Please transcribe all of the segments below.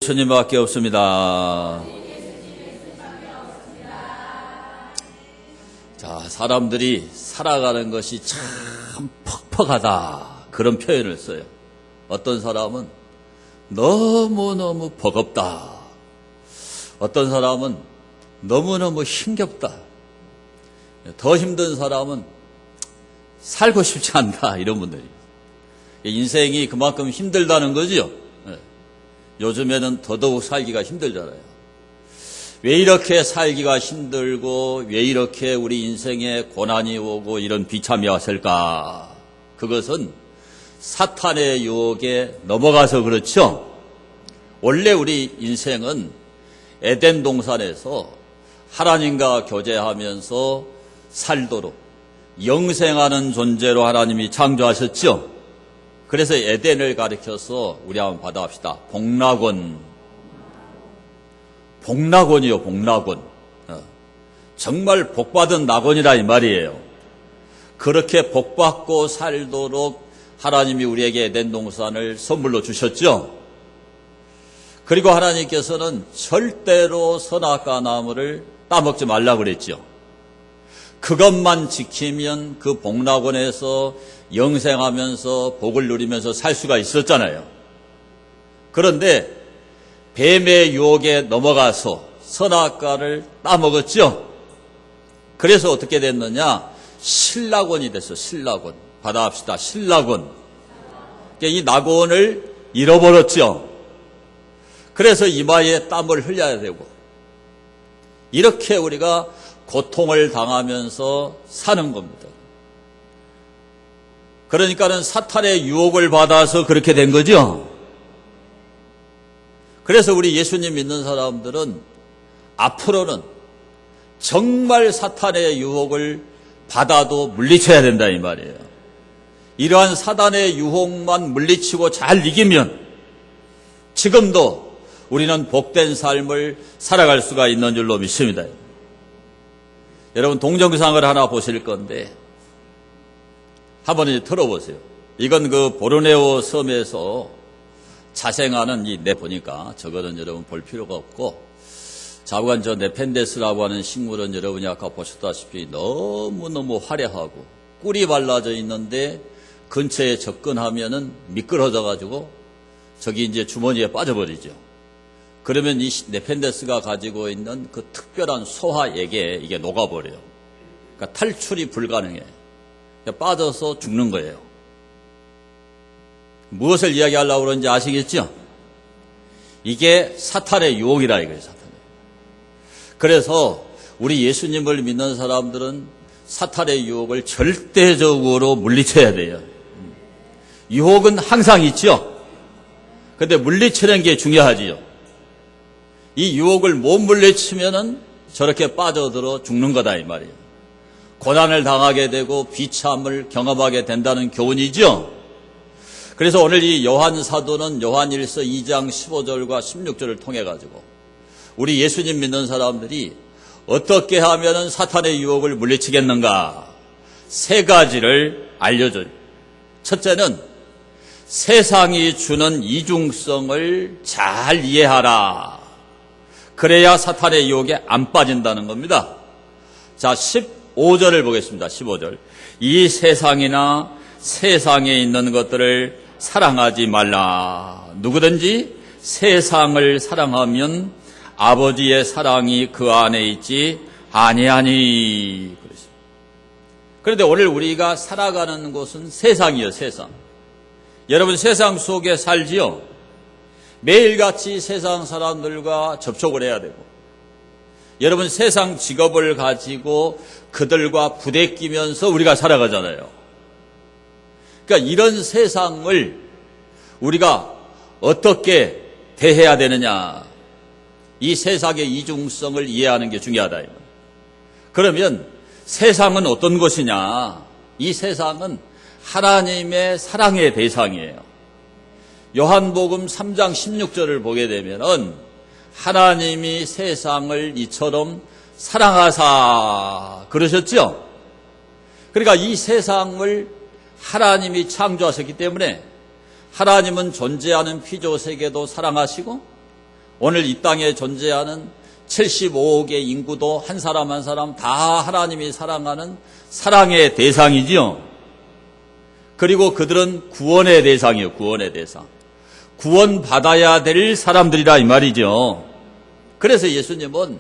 예수님밖에 없습니다. 자, 사람들이 살아가는 것이 참 퍽퍽하다, 그런 표현을 써요. 어떤 사람은 너무너무 버겁다, 어떤 사람은 너무너무 힘겹다, 더 힘든 사람은 살고 싶지 않다, 이런 분들이. 인생이 그만큼 힘들다는 거죠. 요즘에는 더더욱 살기가 힘들잖아요. 왜 이렇게 살기가 힘들고 왜 이렇게 우리 인생에 고난이 오고 이런 비참이 왔을까? 그것은 사탄의 유혹에 넘어가서 그렇죠. 원래 우리 인생은 에덴 동산에서 하나님과 교제하면서 살도록 영생하는 존재로 하나님이 창조하셨죠. 그래서 에덴을 가리켜서 우리 한번 받아봅시다. 복낙원이요, 복낙원. 정말 복받은 낙원이라 이 말이에요. 그렇게 복받고 살도록 하나님이 우리에게 에덴 동산을 선물로 주셨죠. 그리고 하나님께서는 절대로 선악과 나무를 따먹지 말라고 그랬죠. 그것만 지키면 그 복낙원에서 영생하면서 복을 누리면서 살 수가 있었잖아요. 그런데 뱀의 유혹에 넘어가서 선악과를 따먹었죠. 그래서 어떻게 됐느냐? 신낙원이 됐어. 신낙원. 받아합시다. 신낙원. 이 낙원을 잃어버렸죠. 그래서 이마에 땀을 흘려야 되고, 이렇게 우리가 고통을 당하면서 사는 겁니다. 그러니까는 사탄의 유혹을 받아서 그렇게 된 거죠. 그래서 우리 예수님 믿는 사람들은 앞으로는 정말 사탄의 유혹을 받아도 물리쳐야 된다, 이 말이에요. 이러한 사탄의 유혹만 물리치고 잘 이기면 지금도 우리는 복된 삶을 살아갈 수가 있는 줄로 믿습니다. 여러분, 동영상을 하나 보실 건데 한번 이제 들어보세요. 이건 그 보르네오 섬에서 자생하는 보니까 저거는 여러분 볼 필요가 없고, 자관 저 네펜데스라고 하는 식물은 여러분이 아까 보셨다시피 너무너무 화려하고 꿀이 발라져 있는데 근처에 접근하면은 미끄러져 가지고 저기 이제 주머니에 빠져버리죠. 그러면 이 네펜데스가 가지고 있는 그 특별한 소화액에 이게 녹아버려요. 그러니까 탈출이 불가능해. 빠져서 죽는 거예요. 무엇을 이야기하려고 그러는지 아시겠죠? 이게 사탄의 유혹이라 이거예요, 사탄의. 그래서 우리 예수님을 믿는 사람들은 사탄의 유혹을 절대적으로 물리쳐야 돼요. 유혹은 항상 있죠. 근데 물리치는 게 중요하지요. 이 유혹을 못 물리치면은 저렇게 빠져들어 죽는 거다, 이 말이에요. 고난을 당하게 되고 비참을 경험하게 된다는 교훈이죠. 그래서 오늘 이 요한 사도는 요한일서 2장 15절과 16절을 통해 가지고 우리 예수님 믿는 사람들이 어떻게 하면은 사탄의 유혹을 물리치겠는가, 세 가지를 알려줘요. 첫째는 세상이 주는 이중성을 잘 이해하라. 그래야 사탄의 유혹에 안 빠진다는 겁니다. 자, 15절을 보겠습니다. 15절. 이 세상이나 세상에 있는 것들을 사랑하지 말라. 누구든지 세상을 사랑하면 아버지의 사랑이 그 안에 있지 아니하니. 그런데 오늘 우리가 살아가는 곳은 세상이요, 세상. 여러분, 세상 속에 살지요. 매일같이 세상 사람들과 접촉을 해야 되고, 여러분, 세상 직업을 가지고 그들과 부대끼면서 우리가 살아가잖아요. 그러니까 이런 세상을 우리가 어떻게 대해야 되느냐, 이 세상의 이중성을 이해하는 게 중요하다. 그러면 세상은 어떤 것이냐? 이 세상은 하나님의 사랑의 대상이에요. 요한복음 3장 16절을 보게 되면은 하나님이 세상을 이처럼 사랑하사 그러셨죠? 그러니까 이 세상을 하나님이 창조하셨기 때문에 하나님은 존재하는 피조 세계도 사랑하시고 오늘 이 땅에 존재하는 75억의 인구도 한 사람 한 사람 다 하나님이 사랑하는 사랑의 대상이지요. 그리고 그들은 구원의 대상이에요. 구원의 대상. 구원받아야 될 사람들이라 이 말이죠. 그래서 예수님은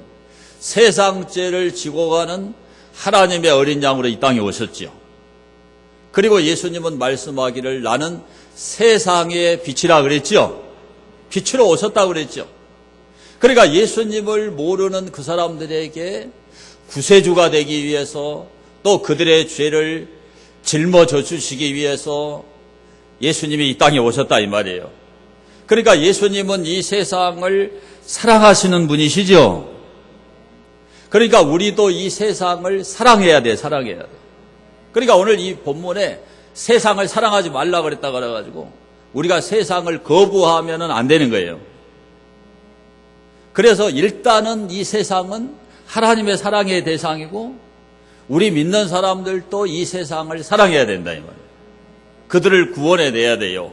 세상 죄를 지고 가는 하나님의 어린 양으로 이 땅에 오셨지요. 그리고 예수님은 말씀하기를 나는 세상의 빛이라 그랬지요. 빛으로 오셨다고 그랬죠. 그러니까 예수님을 모르는 그 사람들에게 구세주가 되기 위해서 또 그들의 죄를 짊어져 주시기 위해서 예수님이 이 땅에 오셨다 이 말이에요. 그러니까 예수님은 이 세상을 사랑하시는 분이시죠. 그러니까 우리도 이 세상을 사랑해야 돼. 사랑해야 돼. 그러니까 오늘 이 본문에 세상을 사랑하지 말라 그랬다 그래가지고 우리가 세상을 거부하면은 안 되는 거예요. 그래서 일단은 이 세상은 하나님의 사랑의 대상이고 우리 믿는 사람들도 이 세상을 사랑해야 된다 이 말이에요. 그들을 구원해내야 돼요.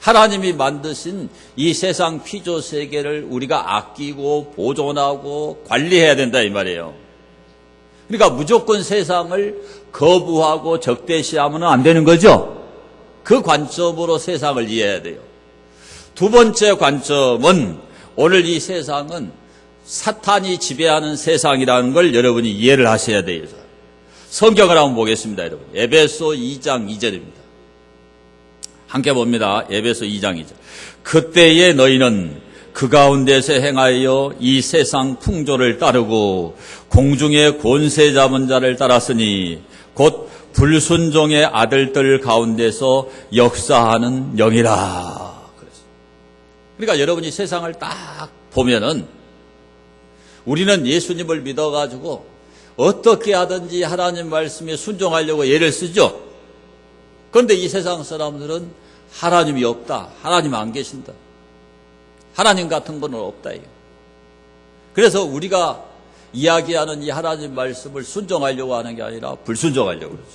하나님이 만드신 이 세상 피조 세계를 우리가 아끼고 보존하고 관리해야 된다 이 말이에요. 그러니까 무조건 세상을 거부하고 적대시하면 안 되는 거죠. 그 관점으로 세상을 이해해야 돼요. 두 번째 관점은 오늘 이 세상은 사탄이 지배하는 세상이라는 걸 여러분이 이해를 하셔야 돼요. 성경을 한번 보겠습니다, 여러분. 에베소 2장 2절입니다. 함께 봅니다. 에베소 2장 2절. 그때에 너희는 그 가운데서 행하여 이 세상 풍조를 따르고 공중의 권세 잡은 자를 따랐으니 곧 불순종의 아들들 가운데서 역사하는 영이라. 그러니까 여러분이 세상을 딱 보면은 우리는 예수님을 믿어가지고 어떻게 하든지 하나님 말씀에 순종하려고 애를 쓰죠. 그런데 이 세상 사람들은 하나님이 없다. 하나님 안 계신다. 하나님 같은 분은 없다. 그래서 우리가 이야기하는 이 하나님 말씀을 순종하려고 하는 게 아니라 불순종하려고 그러죠.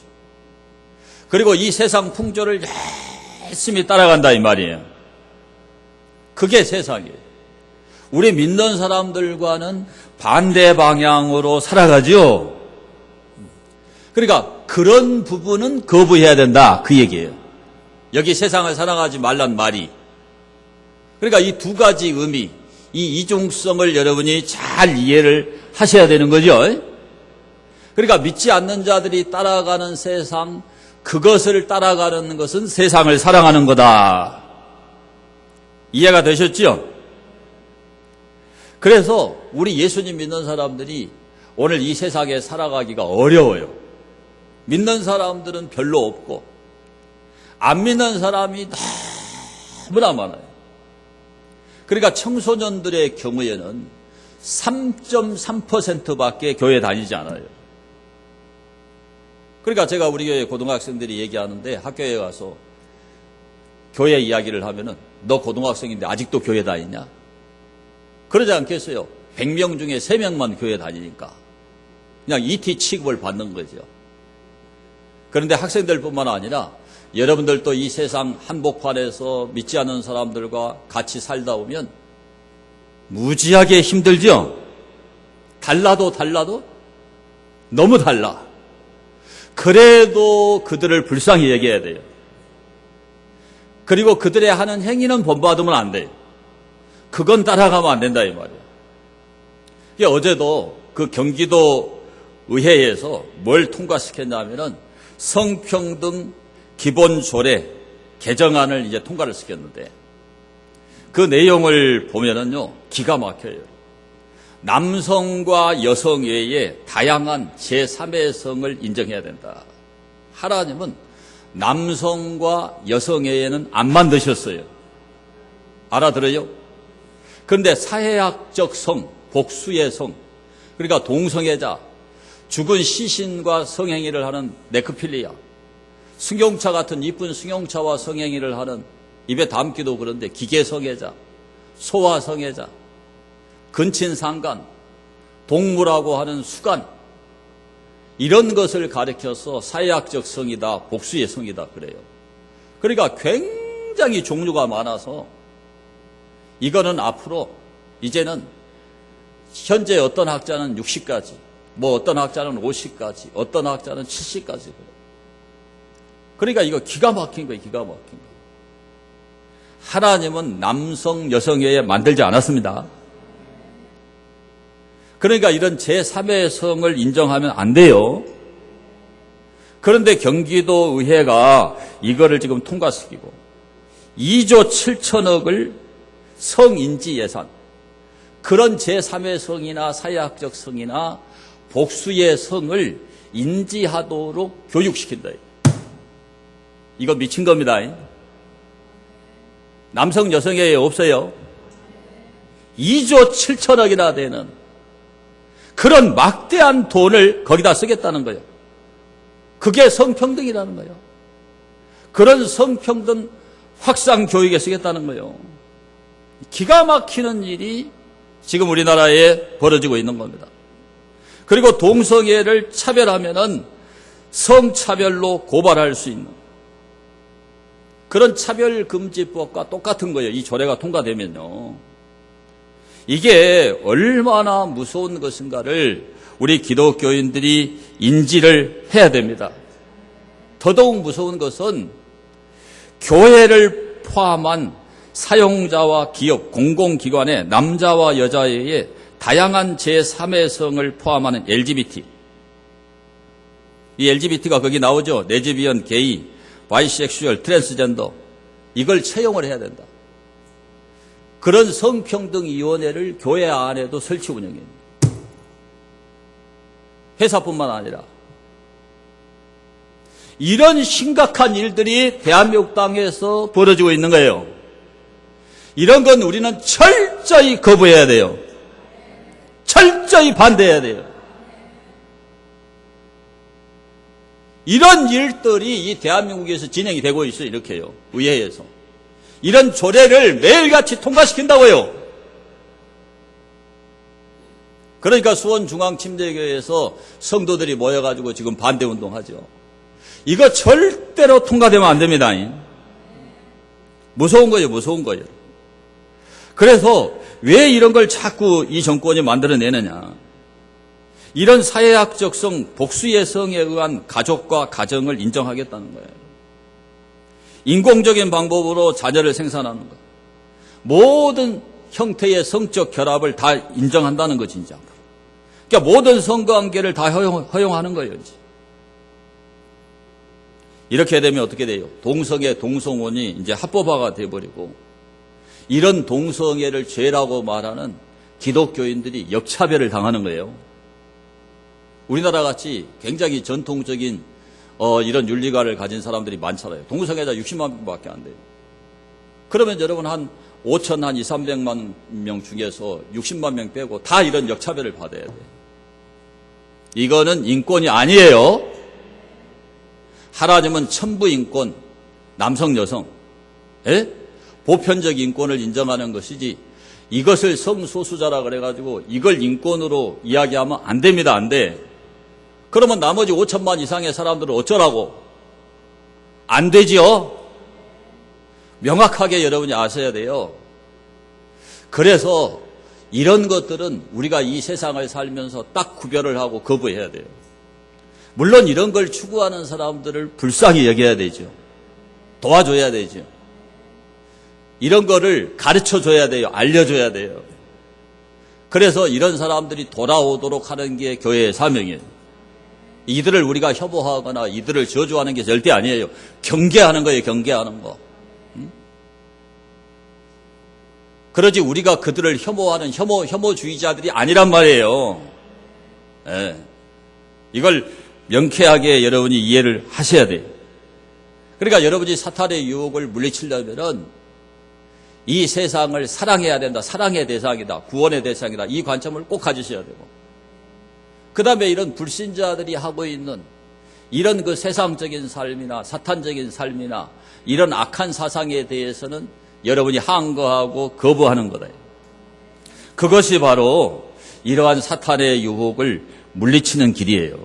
그리고 이 세상 풍조를 열심히 따라간다 이 말이에요. 그게 세상이에요. 우리 믿는 사람들과는 반대 방향으로 살아가죠. 그러니까 그런 부분은 거부해야 된다 그 얘기예요. 여기 세상을 사랑하지 말란 말이. 그러니까 이 두 가지 의미, 이 이중성을 여러분이 잘 이해를 하셔야 되는 거죠. 그러니까 믿지 않는 자들이 따라가는 세상, 그것을 따라가는 것은 세상을 사랑하는 거다. 이해가 되셨죠? 그래서 우리 예수님 믿는 사람들이 오늘 이 세상에 살아가기가 어려워요. 믿는 사람들은 별로 없고 안 믿는 사람이 너무나 많아요. 그러니까 청소년들의 경우에는 3.3%밖에 교회 다니지 않아요. 그러니까 제가 우리 교회 고등학생들이 얘기하는데 학교에 가서 교회 이야기를 하면은 너 고등학생인데 아직도 교회 다니냐? 그러지 않겠어요. 100명 중에 3명만 교회 다니니까 그냥 ET 취급을 받는 거죠. 그런데 학생들뿐만 아니라 여러분들도 이 세상 한복판에서 믿지 않는 사람들과 같이 살다 보면 무지하게 힘들죠? 달라도 너무 달라. 그래도 그들을 불쌍히 얘기해야 돼요. 그리고 그들의 하는 행위는 본받으면 안 돼요. 그건 따라가면 안 된다 이 말이에요. 어제도 그 경기도 의회에서 뭘 통과시켰냐면은 성평등 기본조례 개정안을 이제 통과를 시켰는데 그 내용을 보면은요 기가 막혀요. 남성과 여성 외에 다양한 제3의 성을 인정해야 된다. 하나님은 남성과 여성 외에는 안 만드셨어요. 알아들어요? 그런데 사회학적 성, 복수의 성, 그러니까 동성애자, 죽은 시신과 성행위를 하는 네크필리아, 승용차 같은 이쁜 승용차와 성행위를 하는, 입에 담기도 그런데 기계성애자, 소아성애자, 근친상간, 동물하고 하는 수간, 이런 것을 가리켜서 사회학적 성이다, 복수의 성이다 그래요. 그러니까 굉장히 종류가 많아서 이거는 앞으로 이제는 현재 어떤 학자는 60까지, 뭐 어떤 학자는 50까지, 어떤 학자는 70까지. 그러니까 이거 기가 막힌 거예요, 기가 막힌 거. 하나님은 남성, 여성에 만들지 않았습니다. 그러니까 이런 제3의 성을 인정하면 안 돼요. 그런데 경기도 의회가 이거를 지금 통과시키고 2조 7천억을 성인지 예산, 그런 제3의 성이나 사회학적 성이나 복수의 성을 인지하도록 교육시킨다. 이거 미친 겁니다. 남성, 여성에 없어요. 2조 7천억이나 되는 그런 막대한 돈을 거기다 쓰겠다는 거예요. 그게 성평등이라는 거예요. 그런 성평등 확산 교육에 쓰겠다는 거예요. 기가 막히는 일이 지금 우리나라에 벌어지고 있는 겁니다. 그리고 동성애를 차별하면은 성차별로 고발할 수 있는 그런 차별금지법과 똑같은 거예요. 이 조례가 통과되면요. 이게 얼마나 무서운 것인가를 우리 기독교인들이 인지를 해야 됩니다. 더더욱 무서운 것은 교회를 포함한 사용자와 기업, 공공기관의 남자와 여자의 다양한 제3의 성을 포함하는 LGBT. 이 LGBT가 거기 나오죠. 레즈비언, 게이, 바이섹슈얼, 트랜스젠더. 이걸 채용을 해야 된다. 그런 성평등위원회를 교회 안에도 설치 운영해요. 회사뿐만 아니라. 이런 심각한 일들이 대한민국 땅에서 벌어지고 있는 거예요. 이런 건 우리는 철저히 거부해야 돼요. 철저히 반대해야 돼요. 이런 일들이 이 대한민국에서 진행이 되고 있어요. 이렇게요. 의회에서. 이런 조례를 매일같이 통과시킨다고요. 그러니까 수원중앙침대교회에서 성도들이 모여가지고 지금 반대운동하죠. 이거 절대로 통과되면 안 됩니다. 무서운 거예요. 무서운 거예요. 그래서 왜 이런 걸 자꾸 이 정권이 만들어내느냐. 이런 사회학적 성, 복수의 성에 의한 가족과 가정을 인정하겠다는 거예요. 인공적인 방법으로 자녀를 생산하는 것. 모든 형태의 성적 결합을 다 인정한다는 거지, 이제. 그러니까 모든 성관계를 다 허용하는 거예요, 이제. 이렇게 되면 어떻게 돼요? 동성애, 동성혼이 이제 합법화가 돼버리고, 이런 동성애를 죄라고 말하는 기독교인들이 역차별을 당하는 거예요. 우리나라 같이 굉장히 전통적인 이런 윤리관을 가진 사람들이 많잖아요. 동성애자 60만 명밖에 안 돼요. 그러면 여러분 한 5천, 한 2, 300만 명 중에서 60만 명 빼고 다 이런 역차별을 받아야 돼요. 이거는 인권이 아니에요. 하나님은 천부인권, 남성, 여성, 보편적 인권을 인정하는 것이지 이것을 성소수자라 그래가지고 이걸 인권으로 이야기하면 안 됩니다. 안 돼. 그러면 나머지 5천만 이상의 사람들은 어쩌라고? 안 되지요? 명확하게 여러분이 아셔야 돼요. 그래서 이런 것들은 우리가 이 세상을 살면서 딱 구별을 하고 거부해야 돼요. 물론 이런 걸 추구하는 사람들을 불쌍히 여겨야 되죠. 도와줘야 되죠. 이런 거를 가르쳐줘야 돼요. 알려줘야 돼요. 그래서 이런 사람들이 돌아오도록 하는 게 교회의 사명이에요. 이들을 우리가 혐오하거나 이들을 저주하는 게 절대 아니에요. 경계하는 거예요. 경계하는 거. 그러지 우리가 그들을 혐오하는 혐오주의자들이 아니란 말이에요. 네. 이걸 명쾌하게 여러분이 이해를 하셔야 돼요. 그러니까 여러분이 사탄의 유혹을 물리치려면은 이 세상을 사랑해야 된다. 사랑의 대상이다. 구원의 대상이다. 이 관점을 꼭 가지셔야 되고. 그 다음에 이런 불신자들이 하고 있는 이런 그 세상적인 삶이나 사탄적인 삶이나 이런 악한 사상에 대해서는 여러분이 항거하고 거부하는 거다. 그것이 바로 이러한 사탄의 유혹을 물리치는 길이에요.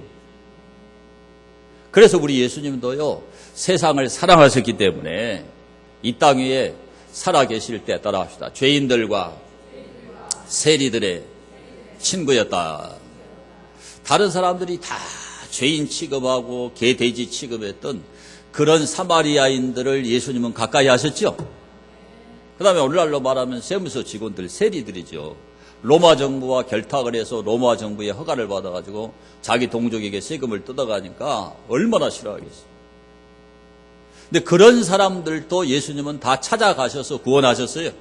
그래서 우리 예수님도요, 세상을 사랑하셨기 때문에 이 땅 위에 살아계실 때 따라합시다. 죄인들과 세리들의 친구였다. 다른 사람들이 다 죄인 취급하고 개돼지 취급했던 그런 사마리아인들을 예수님은 가까이 하셨죠. 그 다음에 오늘날로 말하면 세무서 직원들, 세리들이죠. 로마 정부와 결탁을 해서 로마 정부의 허가를 받아가지고 자기 동족에게 세금을 뜯어가니까 얼마나 싫어하겠어요. 근데 그런 사람들도 예수님은 다 찾아가셔서 구원하셨어요.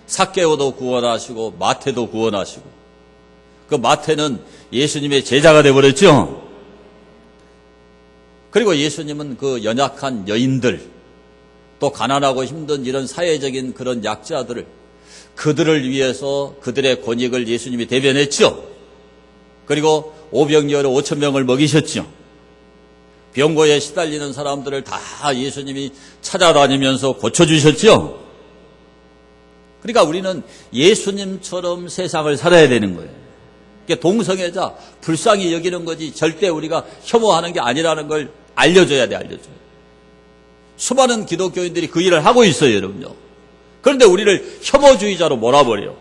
삭개오도 구원하시고 마태도 구원하시고, 그 마태는 예수님의 제자가 되어버렸죠. 그리고 예수님은 그 연약한 여인들, 또 가난하고 힘든 이런 사회적인 그런 약자들을, 그들을 위해서 그들의 권익을 예수님이 대변했죠. 그리고 오병이어로 5,000명을 먹이셨죠. 병고에 시달리는 사람들을 다 예수님이 찾아다니면서 고쳐주셨죠. 그러니까 우리는 예수님처럼 세상을 살아야 되는 거예요. 동성애자 불쌍히 여기는 거지 절대 우리가 혐오하는 게 아니라는 걸 알려줘야 돼, 알려줘야 돼. 수많은 기독교인들이 그 일을 하고 있어요, 여러분요. 그런데 우리를 혐오주의자로 몰아버려요.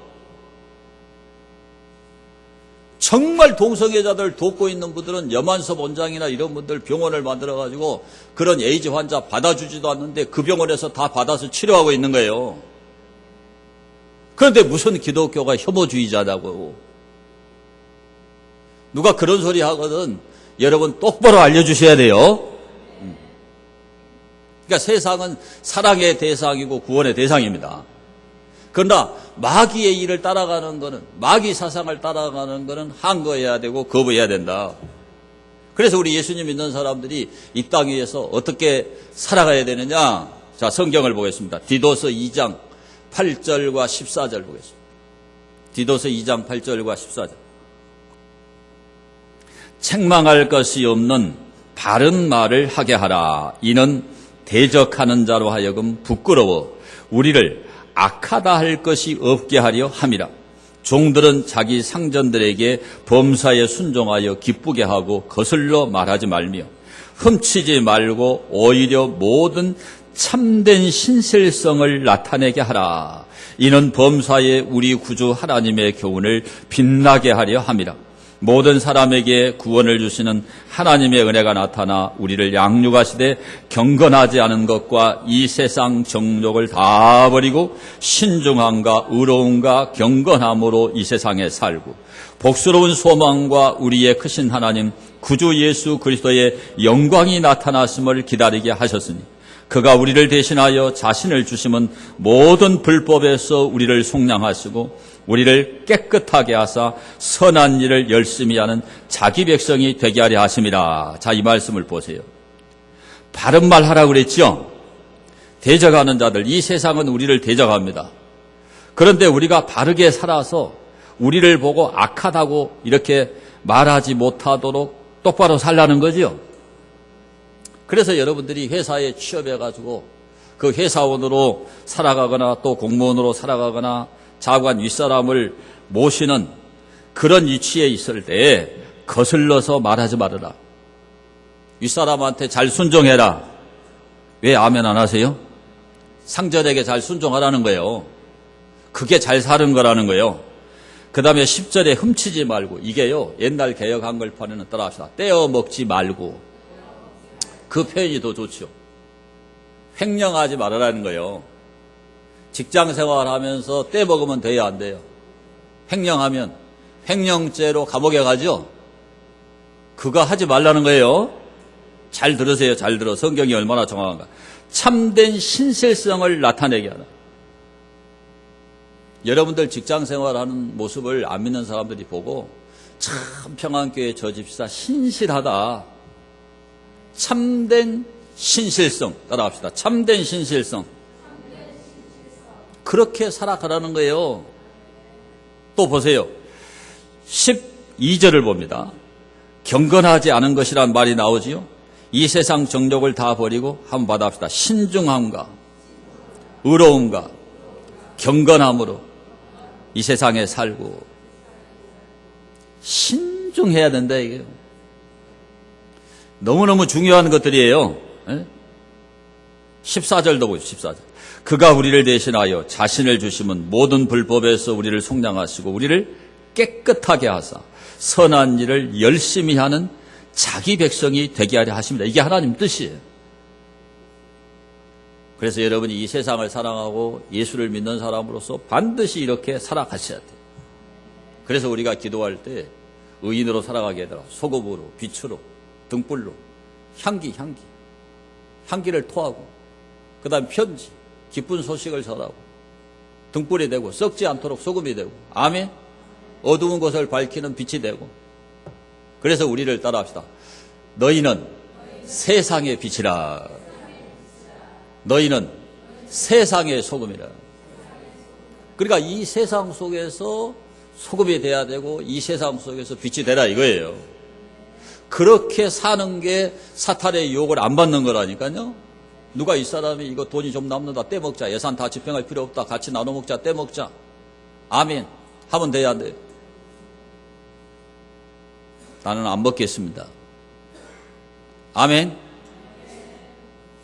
정말 동성애자들 돕고 있는 분들은 염한섭 원장이나 이런 분들 병원을 만들어가지고 그런 에이즈 환자 받아주지도 않는데 그 병원에서 다 받아서 치료하고 있는 거예요. 그런데 무슨 기독교가 혐오주의자냐고. 누가 그런 소리 하거든 여러분 똑바로 알려주셔야 돼요. 그러니까 세상은 사랑의 대상이고 구원의 대상입니다. 그러나 마귀의 일을 따라가는 거는, 마귀 사상을 따라가는 거는 항거해야 되고 거부해야 된다. 그래서 우리 예수님 믿는 사람들이 이 땅 위에서 어떻게 살아가야 되느냐. 자, 성경을 보겠습니다. 디도서 2장 8절과 14절 보겠습니다. 디도서 2장 8절과 14절. 책망할 것이 없는 바른 말을 하게 하라. 이는 대적하는 자로 하여금 부끄러워 우리를 악하다 할 것이 없게 하려 함이라. 종들은 자기 상전들에게 범사에 순종하여 기쁘게 하고 거슬러 말하지 말며 훔치지 말고 오히려 모든 참된 신실성을 나타내게 하라. 이는 범사에 우리 구주 하나님의 교훈을 빛나게 하려 함이라. 모든 사람에게 구원을 주시는 하나님의 은혜가 나타나 우리를 양육하시되 경건하지 않은 것과 이 세상 정욕을 다 버리고 신중함과 의로움과 경건함으로 이 세상에 살고 복스러운 소망과 우리의 크신 하나님 구주 예수 그리스도의 영광이 나타났음을 기다리게 하셨으니 그가 우리를 대신하여 자신을 주심은 모든 불법에서 우리를 속량하시고 우리를 깨끗하게 하사 선한 일을 열심히 하는 자기 백성이 되게 하려 하심이라. 자, 이 말씀을 보세요. 바른 말 하라고 그랬죠? 대적하는 자들, 이 세상은 우리를 대적합니다. 그런데 우리가 바르게 살아서 우리를 보고 악하다고 이렇게 말하지 못하도록 똑바로 살라는 거죠. 그래서 여러분들이 회사에 취업해가지고 그 회사원으로 살아가거나 또 공무원으로 살아가거나 자관 윗사람을 모시는 그런 위치에 있을 때 거슬러서 말하지 말아라. 윗사람한테 잘 순종해라. 왜 아멘 안 하세요? 상전에게 잘 순종하라는 거예요. 그게 잘 사는 거라는 거예요. 그 다음에 10절에 훔치지 말고, 이게요 옛날 개역 한글판에는 따라합시다. 떼어 먹지 말고. 그 표현이 더 좋죠. 횡령하지 말아라는 거예요. 직장 생활하면서 떼 먹으면 돼야 안 돼요. 횡령하면 횡령죄로 감옥에 가죠. 그거 하지 말라는 거예요. 잘 들으세요. 잘 들어. 성경이 얼마나 정확한가. 참된 신실성을 나타내게 하라. 여러분들 직장 생활하는 모습을 안 믿는 사람들이 보고 참 평안교회 저 집사 신실하다. 참된 신실성 따라합시다. 참된 신실성. 그렇게 살아가라는 거예요. 또 보세요. 12절을 봅니다. 경건하지 않은 것이란 말이 나오지요. 이 세상 정욕을 다 버리고 한번 받아봅시다. 신중함과 의로움과 경건함으로 이 세상에 살고 신중해야 된다 이게요. 너무너무 중요한 것들이에요. 14절도 보십시오. 14절. 그가 우리를 대신하여 자신을 주시면 모든 불법에서 우리를 속량하시고 우리를 깨끗하게 하사 선한 일을 열심히 하는 자기 백성이 되게 하려 하십니다. 이게 하나님 뜻이에요. 그래서 여러분이 이 세상을 사랑하고 예수를 믿는 사람으로서 반드시 이렇게 살아가셔야 돼요. 그래서 우리가 기도할 때 의인으로 살아가게 되라. 소금으로, 빛으로, 등불로, 향기를 토하고, 그 다음 편지, 기쁜 소식을 전하고, 등불이 되고, 썩지 않도록 소금이 되고, 아멘? 어두운 곳을 밝히는 빛이 되고. 그래서 우리를 따라합시다. 너희는 세상의 빛이라. 너희는 세상의 소금이라. 그러니까 이 세상 속에서 소금이 돼야 되고 이 세상 속에서 빛이 되라 이거예요. 그렇게 사는 게 사탄의 유혹을 안 받는 거라니까요. 누가 이 사람이 이거 돈이 좀 남는다 떼먹자. 예산 다 집행할 필요 없다. 같이 나눠 먹자. 떼먹자. 아멘. 하면 돼야 돼요. 나는 안 먹겠습니다. 아멘.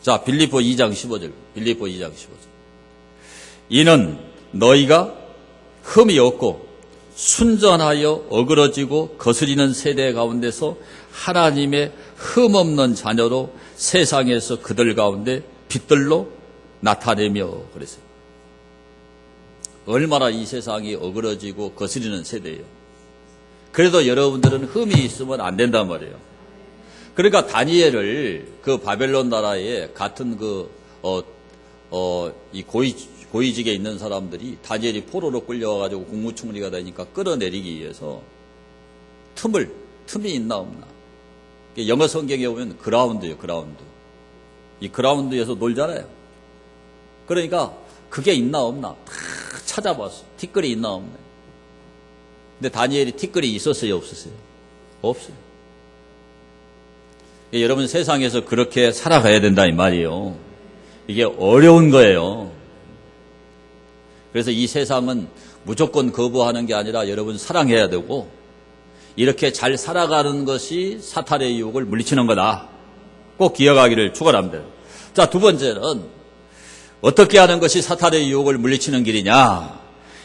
자, 빌립보 2장 15절. 빌립보 2장 15절. 이는 너희가 흠이 없고 순전하여 어그러지고 거스리는 세대 가운데서 하나님의 흠없는 자녀로 세상에서 그들 가운데 빛들로 나타내며 그랬어요. 얼마나 이 세상이 어그러지고 거스리는 세대예요. 그래도 여러분들은 흠이 있으면 안 된단 말이에요. 그러니까 다니엘을 그 바벨론 나라에 같은 이 고위직에 있는 사람들이 다니엘이 포로로 끌려와가지고 국무총리가 되니까 끌어내리기 위해서 틈이 있나 없나. 영어 성경에 보면 그라운드예요, 그라운드. 이 그라운드에서 놀잖아요. 그러니까 그게 있나 없나 다 찾아봤어. 티끌이 있나 없나. 근데 다니엘이 티끌이 있었어요, 없었어요? 없어요. 여러분 세상에서 그렇게 살아가야 된다 이 말이에요. 이게 어려운 거예요. 그래서 이 세상은 무조건 거부하는 게 아니라 여러분 사랑해야 되고 이렇게 잘 살아가는 것이 사탄의 유혹을 물리치는 거다. 꼭 기억하기를 축원합니다. 자, 두 번째는 어떻게 하는 것이 사탄의 유혹을 물리치는 길이냐.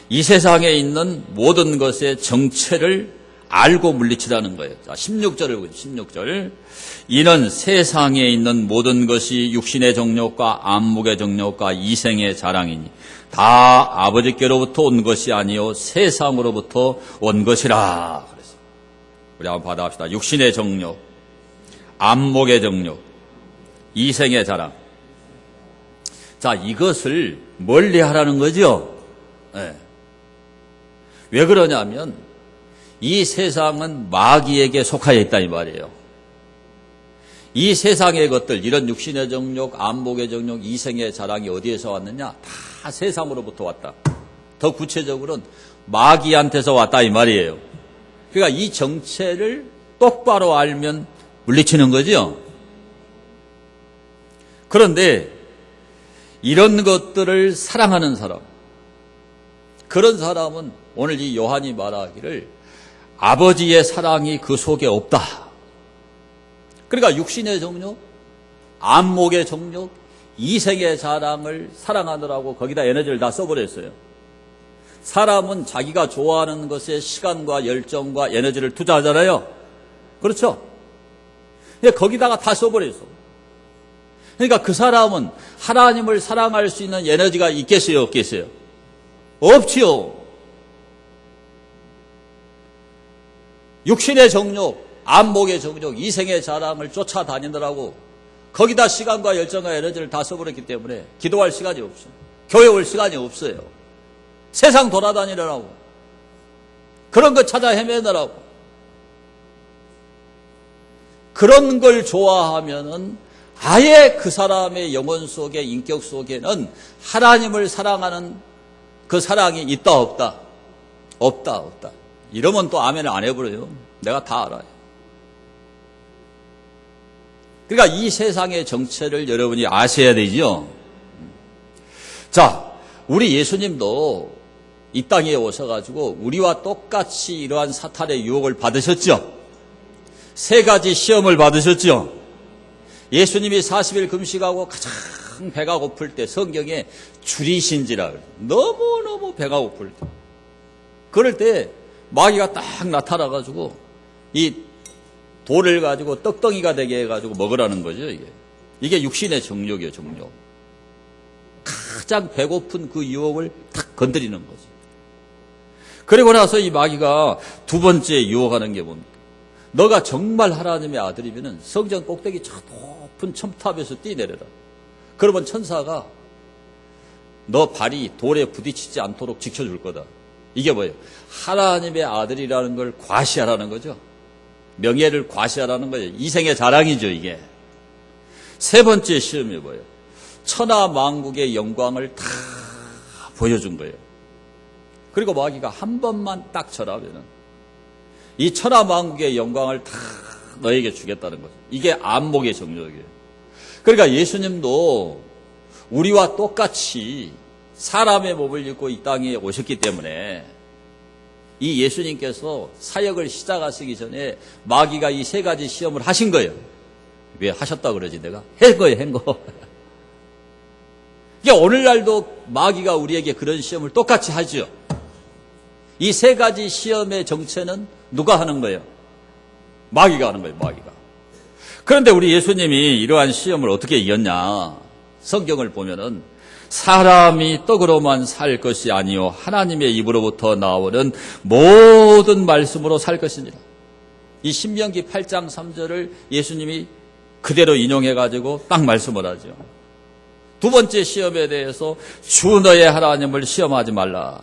이 세상에 있는 모든 것의 정체를 알고 물리치라는 거예요. 자, 16절을 보세요. 16절. 이는 세상에 있는 모든 것이 육신의 정욕과 안목의 정욕과 이생의 자랑이니 다 아버지께로부터 온 것이 아니요 세상으로부터 온 것이라. 그래서 우리 한번 받아봅시다. 육신의 정욕, 안목의 정욕, 이생의 자랑. 자, 이것을 멀리하라는 거죠. 네. 왜 그러냐면 이 세상은 마귀에게 속하여 있다 이 말이에요. 이 세상의 것들, 이런 육신의 정욕, 안목의 정욕, 이생의 자랑이 어디에서 왔느냐? 다 세상으로부터 왔다. 더 구체적으로는 마귀한테서 왔다 이 말이에요. 그러니까 이 정체를 똑바로 알면 물리치는 거죠. 그런데 이런 것들을 사랑하는 사람, 그런 사람은 오늘 이 요한이 말하기를 아버지의 사랑이 그 속에 없다. 그러니까 육신의 정욕, 안목의 정욕, 이생의 자랑을 사랑하느라고 거기다 에너지를 다 써버렸어요. 사람은 자기가 좋아하는 것에 시간과 열정과 에너지를 투자하잖아요. 그렇죠? 근데 거기다가 다 써버렸어. 그러니까 그 사람은 하나님을 사랑할 수 있는 에너지가 있겠어요, 없겠어요? 없지요. 육신의 정욕, 안목의 정욕, 이생의 자랑을 쫓아다니느라고 거기다 시간과 열정과 에너지를 다 써버렸기 때문에 기도할 시간이 없어요. 교회 올 시간이 없어요. 세상 돌아다니느라고 그런 거 찾아 헤매느라고. 그런 걸 좋아하면은 아예 그 사람의 영혼 속에, 인격 속에는 하나님을 사랑하는 그 사랑이 있다 없다? 없다. 이러면 또 아멘을 안 해버려요. 내가 다 알아요. 그러니까 이 세상의 정체를 여러분이 아셔야 되죠. 자, 우리 예수님도 이 땅에 오셔가지고 우리와 똑같이 이러한 사탄의 유혹을 받으셨죠. 3가지 시험을 받으셨죠. 예수님이 40일 금식하고 가장 배가 고플 때 성경에 줄이신지라 그래요. 너무너무 배가 고플 때. 그럴 때 마귀가 딱 나타나가지고 이 돌을 가지고 떡덩이가 되게 해가지고 먹으라는 거죠, 이게. 이게 육신의 정욕이에요, 정욕. 가장 배고픈 그 유혹을 탁 건드리는 거죠. 그리고 나서 이 마귀가 두 번째 유혹하는 게 뭡니까? 너가 정말 하나님의 아들이면 성전 꼭대기 저 높은 첨탑에서 뛰내려라. 그러면 천사가 너 발이 돌에 부딪히지 않도록 지켜줄 거다. 이게 뭐예요? 하나님의 아들이라는 걸 과시하라는 거죠. 명예를 과시하라는 거예요. 이생의 자랑이죠, 이게. 세 번째 시험이 뭐예요? 천하 만국의 영광을 다 보여준 거예요. 그리고 마귀가 한 번만 딱 절하면은 이 천하 만국의 영광을 다 너에게 주겠다는 거죠. 이게 안목의 정욕이에요. 그러니까 예수님도 우리와 똑같이 사람의 몸을 입고 이 땅에 오셨기 때문에 이 예수님께서 사역을 시작하시기 전에 마귀가 이 세 가지 시험을 하신 거예요. 왜 하셨다 그러지 내가? 한 거예요, 한 거. 그러니까 오늘날도 마귀가 우리에게 그런 시험을 똑같이 하죠. 이 세 가지 시험의 정체는 누가 하는 거예요? 마귀가 하는 거예요, 마귀가. 그런데 우리 예수님이 이러한 시험을 어떻게 이겼냐? 성경을 보면은 사람이 떡으로만 살 것이 아니요 하나님의 입으로부터 나오는 모든 말씀으로 살 것이니라. 이 신명기 8장 3절을 예수님이 그대로 인용해가지고 딱 말씀을 하죠. 두 번째 시험에 대해서 주 너의 하나님을 시험하지 말라.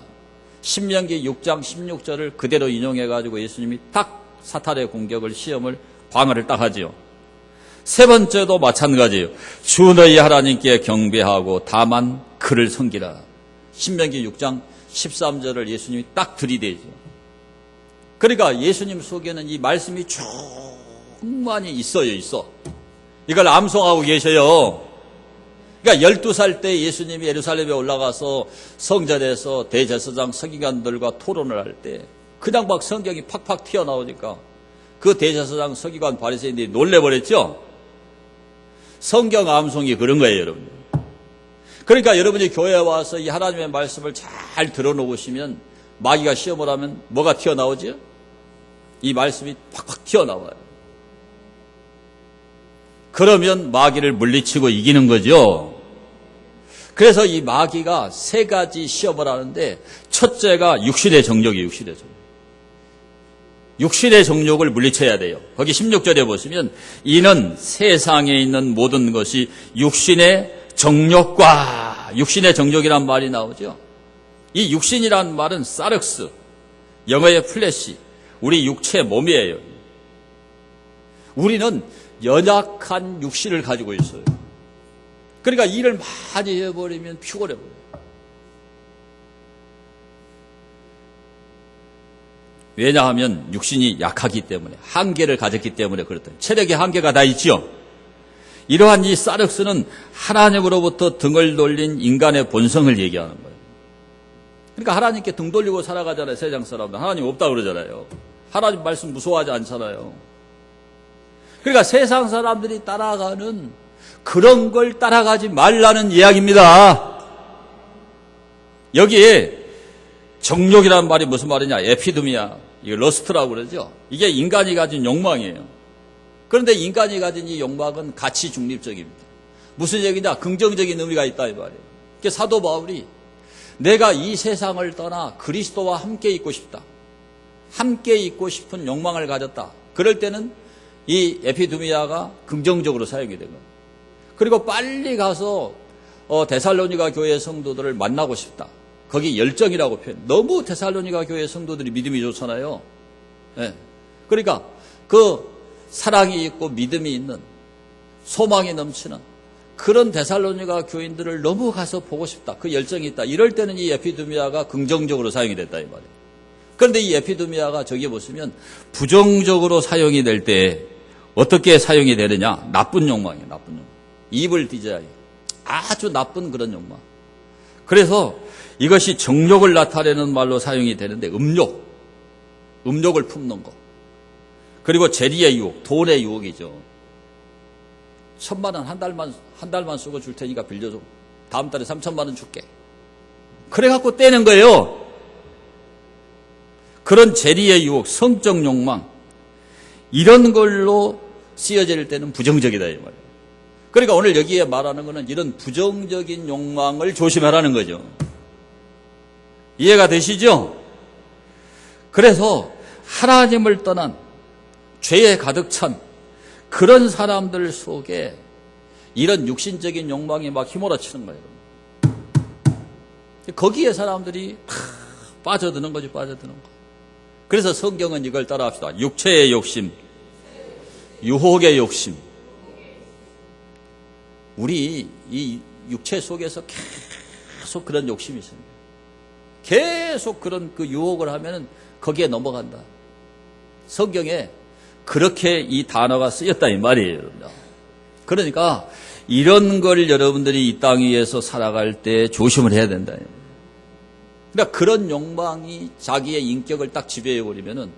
신명기 6장 16절을 그대로 인용해가지고 예수님이 딱 사탄의 공격을 시험을 방어를 딱 하지요. 세 번째도 마찬가지예요. 주 너희 하나님께 경배하고 다만 그를 섬기라. 신명기 6장 13절을 예수님이 딱 들이대죠. 그러니까 예수님 속에는 이 말씀이 충만히 있어. 이걸 암송하고 계셔요. 그러니까 12살 때 예수님이 예루살렘에 올라가서 성전에서 대제사장 서기관들과 토론을 할 때 그냥 막 성경이 팍팍 튀어나오니까 그 대제사장 서기관 바리새인들이 놀래버렸죠. 성경 암송이 그런 거예요, 여러분. 그러니까 여러분이 교회에 와서 이 하나님의 말씀을 잘 들어놓으시면 마귀가 시험을 하면 뭐가 튀어나오죠? 이 말씀이 팍팍 튀어나와요. 그러면 마귀를 물리치고 이기는 거죠. 그래서 이 마귀가 세 가지 시험을 하는데 첫째가 육신의 정욕이에요. 육신의 정욕. 육신의 정욕을 물리쳐야 돼요. 거기 16절에 보시면 이는 세상에 있는 모든 것이 육신의 정욕과 육신의 정욕이란 말이 나오죠. 이 육신이란 말은 사륵스, 영어의 플래시, 우리 육체 몸이에요. 우리는 연약한 육신을 가지고 있어요. 그러니까 일을 많이 해버리면 피곤해버려요. 왜냐하면 육신이 약하기 때문에, 한계를 가졌기 때문에 그렇다. 체력의 한계가 다 있죠. 이러한 이 사륵스는 하나님으로부터 등을 돌린 인간의 본성을 얘기하는 거예요. 그러니까 하나님께 등 돌리고 살아가잖아요. 세상 사람들. 하나님 없다 그러잖아요. 하나님 말씀 무서워하지 않잖아요. 그러니까 세상 사람들이 따라가는 그런 걸 따라가지 말라는 이야기입니다. 여기에 정욕이라는 말이 무슨 말이냐? 에피드미야. 이거 러스트라고 그러죠. 이게 인간이 가진 욕망이에요. 그런데 인간이 가진 이 욕망은 가치 중립적입니다. 무슨 얘기냐? 긍정적인 의미가 있다 이 말이에요. 그러니까 사도 바울이 내가 이 세상을 떠나 그리스도와 함께 있고 싶다. 함께 있고 싶은 욕망을 가졌다. 그럴 때는 이 에피드미아가 긍정적으로 사용이 된 거예요. 그리고 빨리 가서 데살로니가 교회 성도들을 만나고 싶다. 거기 열정이라고 표현. 너무 데살로니가 교회 성도들이 믿음이 좋잖아요. 네. 그러니까 그 사랑이 있고 믿음이 있는 소망이 넘치는 그런 데살로니가 교인들을 너무 가서 보고 싶다. 그 열정이 있다. 이럴 때는 이 에피드미아가 긍정적으로 사용이 됐다 이 말이에요. 그런데 이 에피드미아가 저기 보시면 부정적으로 사용이 될 때 어떻게 사용이 되느냐? 나쁜 욕망이에요. 나쁜 욕망. 이블 디자인. 아주 나쁜 그런 욕망. 그래서 이것이 정욕을 나타내는 말로 사용이 되는데 음욕. 음욕을 품는 것. 그리고 재리의 유혹, 돈의 유혹이죠. 1,000만 원 한 달만 쓰고 줄 테니까 빌려줘. 다음 달에 3,000만 원 줄게. 그래갖고 떼는 거예요. 그런 재리의 유혹, 성적 욕망, 이런 걸로 쓰여질 때는 부정적이다 이 말이에요. 그러니까 오늘 여기에 말하는 것은 이런 부정적인 욕망을 조심하라는 거죠. 이해가 되시죠? 그래서 하나님을 떠난 죄에 가득 찬 그런 사람들 속에 이런 육신적인 욕망이 막 휘몰아치는 거예요. 거기에 사람들이 다 빠져드는 거죠, 빠져드는 거. 그래서 성경은 이걸 따라합시다. 육체의 욕심, 유혹의 욕심. 우리 이 육체 속에서 계속 그런 욕심이 있습니다. 계속 그런 그 유혹을 하면은 거기에 넘어간다. 성경에 그렇게 이 단어가 쓰였다 이 말이에요, 여러분들. 그러니까 이런 걸 여러분들이 이 땅 위에서 살아갈 때 조심을 해야 된다. 그러니까 그런 욕망이 자기의 인격을 딱 지배해버리면은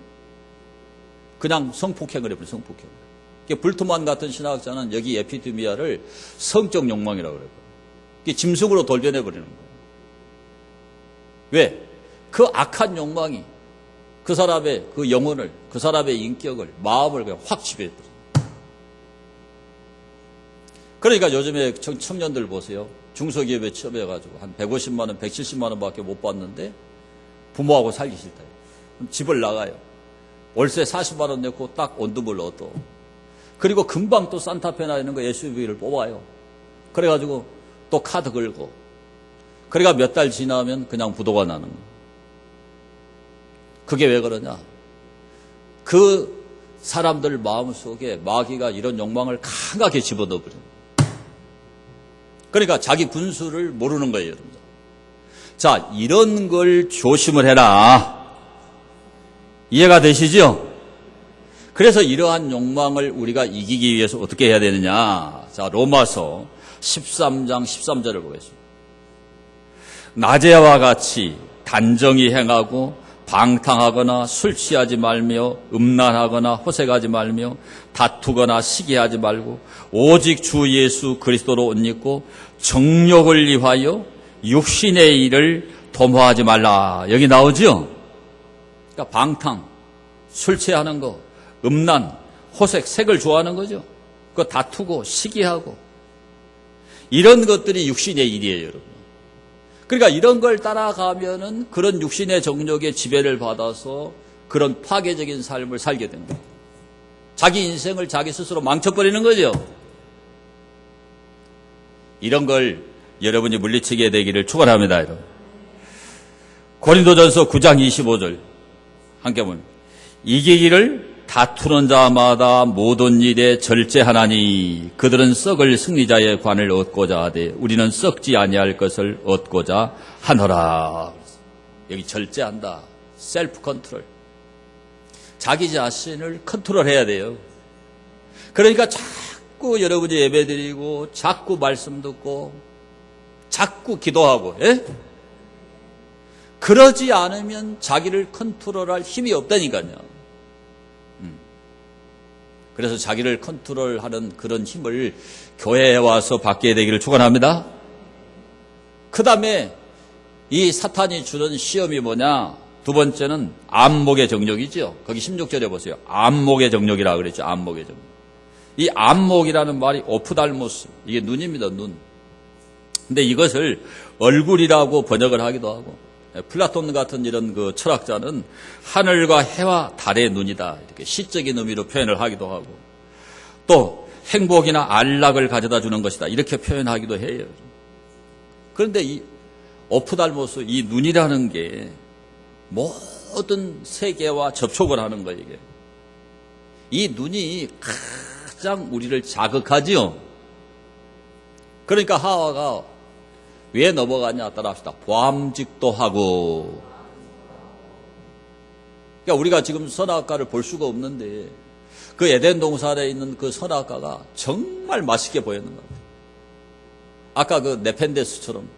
그냥 성폭행을 해버려요, 성폭행을. 불트만 같은 신학자는 여기 에피드미아를 성적 욕망이라고 그래요. 짐승으로 돌변해버리는 거예요. 왜? 그 악한 욕망이 그 사람의 그 영혼을, 그 사람의 인격을, 마음을 그냥 확 지배해버려요. 그러니까 요즘에 청년들 보세요. 중소기업에 취업해가지고 한 150만 원, 170만 원밖에 못 받는데 부모하고 살기 싫다. 그럼 집을 나가요. 월세 40만 원 내고 딱 원룸을 얻어. 그리고 금방 또 산타페나 이런 거 SUV를 뽑아요. 그래가지고 또 카드 걸고. 그러니까 몇 달 지나면 그냥 부도가 나는 거예요. 그게 왜 그러냐? 그 사람들 마음속에 마귀가 이런 욕망을 강하게 집어넣어버려요. 그러니까 자기 분수를 모르는 거예요, 여러분. 자, 이런 걸 조심을 해라. 이해가 되시죠? 그래서 이러한 욕망을 우리가 이기기 위해서 어떻게 해야 되느냐? 자, 로마서 13장 13절을 보겠습니다. 낮에와 같이 단정히 행하고 방탕하거나 술 취하지 말며 음란하거나 호색하지 말며 다투거나 시기하지 말고 오직 주 예수 그리스도로 옷 입고 정욕을 위하여 육신의 일을 도모하지 말라. 여기 나오죠? 그러니까 방탕, 술 취하는 거, 음란, 호색, 색을 좋아하는 거죠. 그거 다투고 시기하고 이런 것들이 육신의 일이에요, 여러분. 그러니까 이런 걸 따라가면은 그런 육신의 정욕의 지배를 받아서 그런 파괴적인 삶을 살게 됩니다. 자기 인생을 자기 스스로 망쳐버리는 거죠. 이런 걸 여러분이 물리치게 되기를 축원합니다, 여러분. 고린도전서 9장 25절 함께 보면 이기기를 다투는 자마다 모든 일에 절제하나니 그들은 썩을 승리자의 관을 얻고자 하되 우리는 썩지 아니할 것을 얻고자 하노라. 여기 절제한다. 셀프 컨트롤. 자기 자신을 컨트롤해야 돼요. 그러니까 자꾸 여러분이 예배드리고 자꾸 말씀 듣고 자꾸 기도하고 그러지 않으면 자기를 컨트롤할 힘이 없다니까요. 그래서 자기를 컨트롤하는 그런 힘을 교회에 와서 받게 되기를 축원합니다. 그 다음에 이 사탄이 주는 시험이 뭐냐? 두 번째는 안목의 정욕이죠. 거기 16절에 보세요. 안목의 정욕이라고 그랬죠. 안목의 정욕. 이 안목이라는 말이 오프달모스, 이게 눈입니다. 눈. 근데 이것을 얼굴이라고 번역을 하기도 하고, 플라톤 같은 이런 그 철학자는 하늘과 해와 달의 눈이다, 이렇게 시적인 의미로 표현을 하기도 하고, 또 행복이나 안락을 가져다 주는 것이다, 이렇게 표현하기도 해요. 그런데 이 오프달모스, 이 눈이라는 게 모든 세계와 접촉을 하는 거예요. 이게. 이 눈이 가장 우리를 자극하지요. 그러니까 하와가 왜 넘어가냐 따라합시다. 보암직도 하고. 그러니까 우리가 지금 선악과를 볼 수가 없는데 그 에덴 동산에 있는 그 선악과가 정말 맛있게 보였는 것 같아요. 아까 그 네펜데스처럼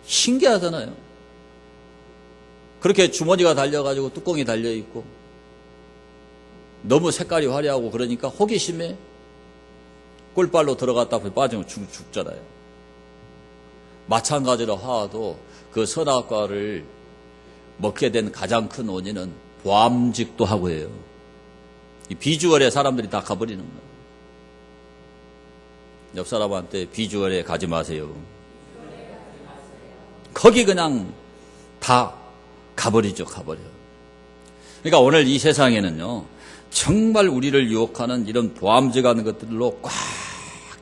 신기하잖아요. 그렇게 주머니가 달려가지고 뚜껑이 달려있고 너무 색깔이 화려하고 그러니까 호기심에 꿀빨로 들어갔다 빠지면 죽잖아요. 마찬가지로 화도 그 선악과를 먹게 된 가장 큰 원인은 보암직도 하고 해요. 이 비주얼에 사람들이 다 가버리는 거예요. 옆 사람한테 비주얼에 가지 마세요. 거기 그냥 다 가버리죠, 가버려. 그러니까 오늘 이 세상에는요, 정말 우리를 유혹하는 이런 보암직한 것들로 꽉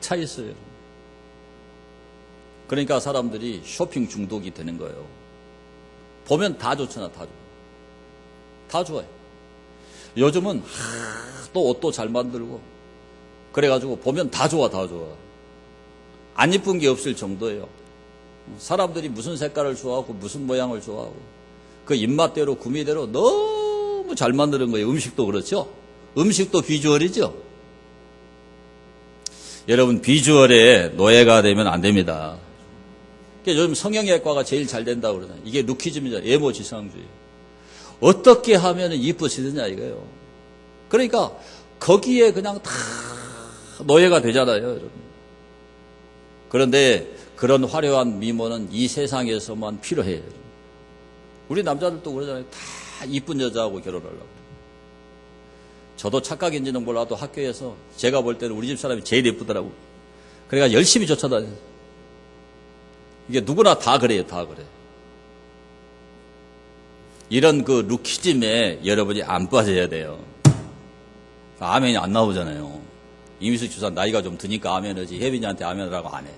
차 있어요. 그러니까 사람들이 쇼핑 중독이 되는 거예요. 보면 다 좋잖아, 다 좋아. 다 좋아요. 요즘은 또 옷도 잘 만들고 그래가지고 보면 다 좋아, 다 좋아. 안 이쁜 게 없을 정도예요. 사람들이 무슨 색깔을 좋아하고 무슨 모양을 좋아하고 그 입맛대로 구미대로 너무 잘 만드는 거예요. 음식도 그렇죠. 음식도 비주얼이죠. 여러분, 비주얼에 노예가 되면 안 됩니다. 그러니까 요즘 성형외과가 제일 잘 된다고 그러잖아요. 이게 루키즘이잖아요. 외모지상주의. 어떻게 하면 이쁘시느냐 이거예요. 그러니까 거기에 그냥 다 노예가 되잖아요, 여러분. 그런데 그런 화려한 미모는 이 세상에서만 필요해요. 우리 남자들도 그러잖아요. 다 이쁜 여자하고 결혼하려고. 저도 착각인지는 몰라도 학교에서 제가 볼 때는 우리 집 사람이 제일 예쁘더라고요. 그러니까 열심히 쫓아다녀요. 이게 누구나 다 그래요, 다 그래. 이런 그 루키즘에 여러분이 안 빠져야 돼요. 아멘이 안 나오잖아요. 이미숙 주사 나이가 좀 드니까 아멘하지 혜빈이한테 아멘하라고 안 해.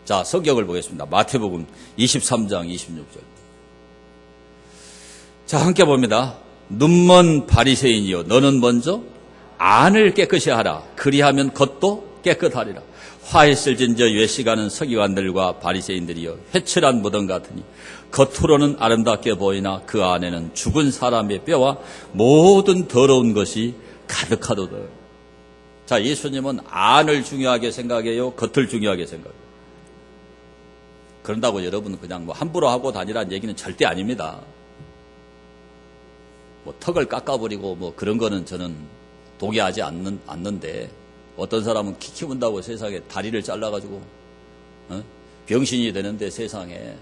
자, 성경을 보겠습니다. 마태복음 23장 26절. 자, 함께 봅니다. 눈먼 바리새인이여, 너는 먼저 안을 깨끗이 하라. 그리하면 겉도 깨끗하리라. 화에 쓸진저 외식하는 서기관들과 바리새인들이여, 회칠한 무덤 같으니 겉으로는 아름답게 보이나 그 안에는 죽은 사람의 뼈와 모든 더러운 것이 가득하도다. 자, 예수님은 안을 중요하게 생각해요, 겉을 중요하게 생각해요. 그런다고 여러분 그냥 뭐 함부로 하고 다니라는 얘기는 절대 아닙니다. 뭐 턱을 깎아버리고 뭐 그런 거는 저는 동의하지 않는데, 어떤 사람은 키 키운다고 세상에 다리를 잘라가지고 병신이 되는데 세상에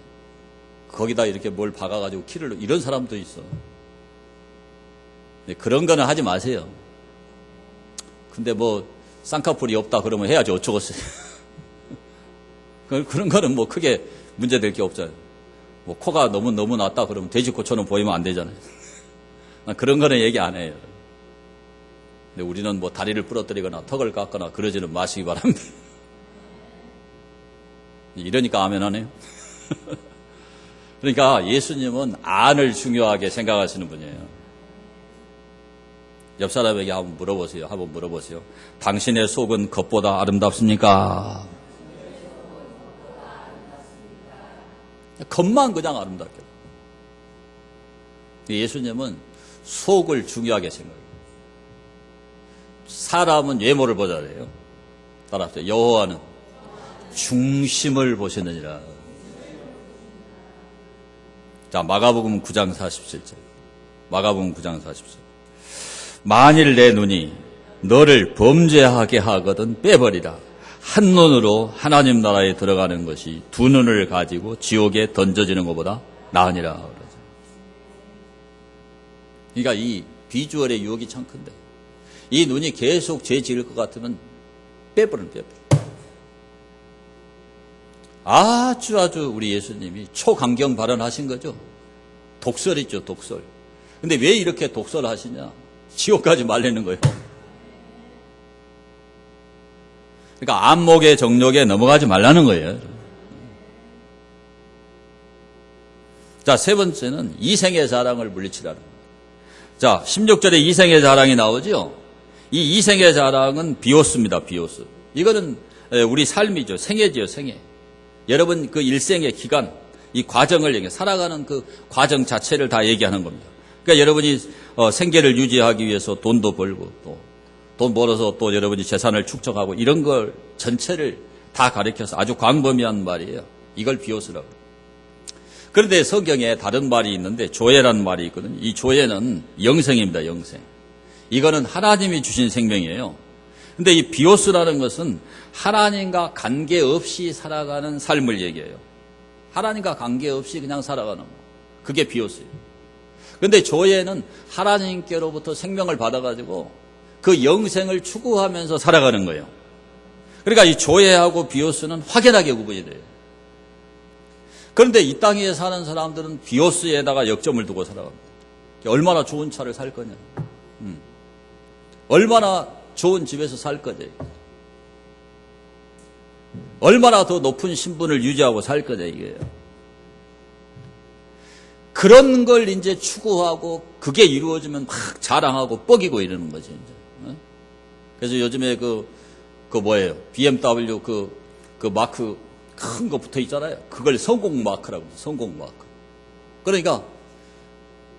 거기다 이렇게 뭘 박아가지고 키를, 이런 사람도 있어. 그런 거는 하지 마세요. 근데 뭐 쌍꺼풀이 없다 그러면 해야지 어쩌겠어요. 그런 거는 뭐 크게 문제될 게 없잖아요. 뭐 코가 너무 낮다 그러면 돼지코처럼 보이면 안 되잖아요. 그런 거는 얘기 안 해요. 근데 우리는 뭐 다리를 부러뜨리거나 턱을 깎거나 그러지는 마시기 바랍니다. 이러니까 아멘 하네요. 그러니까 예수님은 안을 중요하게 생각하시는 분이에요. 옆 사람에게 한번 물어보세요. 당신의 속은 겉보다 아름답습니까? 겉만 그냥 아름답게. 예수님은 속을 중요하게 생각해요. 사람은 외모를 보잖아요. 따라서 여호와는 중심을 보시느니라. 자, 마가복음 9장 47절. 마가복음 9장 47절. 만일 내 눈이 너를 범죄하게 하거든 빼버리라. 한 눈으로 하나님 나라에 들어가는 것이 두 눈을 가지고 지옥에 던져지는 것보다 나으니라. 그러니까 이 비주얼의 유혹이 참 큰데, 이 눈이 계속 죄 지을 것 같으면 빼버려. 아주 우리 예수님이 초강경 발언하신 거죠. 독설이죠, 독설. 근데 왜 이렇게 독설하시냐? 지옥까지 말리는 거예요. 그러니까 안목의 정욕에 넘어가지 말라는 거예요. 자, 세 번째는 이생의 자랑을 물리치라는 거예요. 자, 16절에 이생의 자랑이 나오죠. 이 이생의 자랑은 비오스입니다, 비오스. 이거는 우리 삶이죠, 생애지요, 생애. 여러분 그 일생의 기간, 이 과정을 얘기해, 살아가는 그 과정 자체를 다 얘기하는 겁니다. 그러니까 여러분이 생계를 유지하기 위해서 돈도 벌고, 또 돈 벌어서 또 여러분이 재산을 축적하고, 이런 걸 전체를 다 가리켜서 아주 광범위한 말이에요. 이걸 비오스라고. 그런데 성경에 다른 말이 있는데 조예라는 말이 있거든요. 이 조예는 영생입니다, 영생. 이거는 하나님이 주신 생명이에요. 근데 이 비오스라는 것은 하나님과 관계없이 살아가는 삶을 얘기해요. 하나님과 관계없이 그냥 살아가는 거. 그게 비오스예요. 근데 조예는 하나님께로부터 생명을 받아가지고 그 영생을 추구하면서 살아가는 거예요. 그러니까 이 조예하고 비오스는 확연하게 구분이 돼요. 그런데 이 땅에 사는 사람들은 비오스에다가 역점을 두고 살아갑니다. 얼마나 좋은 차를 살 거냐. 얼마나 좋은 집에서 살 거냐. 얼마나 더 높은 신분을 유지하고 살 거냐 이게요. 그런 걸 이제 추구하고 그게 이루어지면 막 자랑하고 뻐기고 이러는 거죠. 이제. 그래서 요즘에 그 뭐예요? BMW 그 마크 큰 거 붙어 있잖아요. 그걸 성공 마크라고 해요. 성공 마크. 그러니까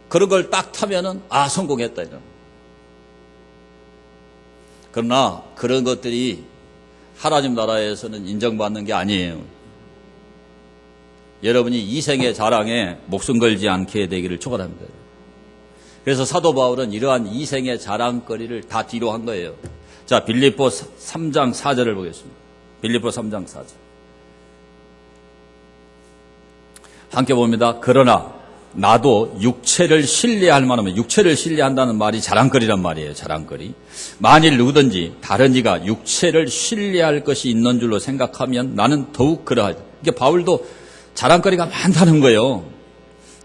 그런 걸 딱 타면은 아 성공했다 이런. 그러나 그런 것들이 하나님 나라에서는 인정받는 게 아니에요. 여러분이 이생의 자랑에 목숨 걸지 않게 되기를 축원합니다. 그래서 사도 바울은 이러한 이생의 자랑거리를 다 뒤로 한 거예요. 자, 빌립보 3장 4절을 보겠습니다. 빌립보 3장 4절. 함께 봅니다. 그러나 나도 육체를 신뢰할 만하면, 육체를 신뢰한다는 말이 자랑거리란 말이에요. 자랑거리. 만일 누구든지 다른 이가 육체를 신뢰할 것이 있는 줄로 생각하면 나는 더욱 그러하다. 이게 바울도 자랑거리가 많다는 거예요.